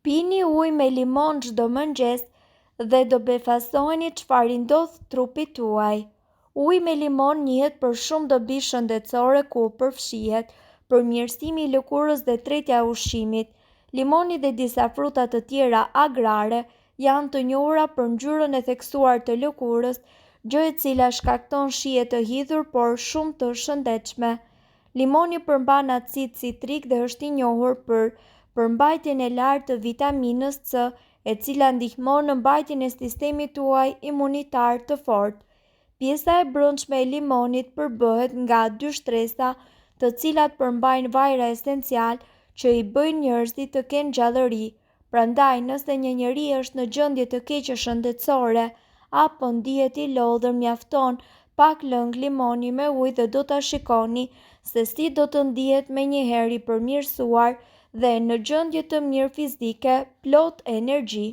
Pini ujë me limon çdo mëngjes dhe do befasoheni çfarë ndodh trupit tuaj. Uji me limon njihet për shumë dobi shëndetësore ku përfshihet përmirësimi i lëkurës dhe tretja e ushqimit. Limoni dhe disa fruta të tjera agrare janë të njohura për ngjyrën e theksuar të lëkurës, gjë e cila shkakton shije të hidhur por shumë të shëndetshme. Limoni përmban acid citrik dhe është i njohur për përmbajtjen e lartë të vitaminës C, e cila ndihmon në mbajtjen e sistemit tuaj imunitar të fortë. Pjesa e brendshme e limonit përbëhet nga dy shtresa, të cilat përmbajnë vajra esencial që i bëjnë njerëzit të kenë gjallëri. Prandaj, nëse një njeri është në gjendje të keqe shëndetësore apo ndihet i lodhur, mjafton pak lëng limoni me ujë dhe do ta shikoni se si do të ndihet menjëherë i përmirësuar dhe në gjendje të mirë fizike, plot energji.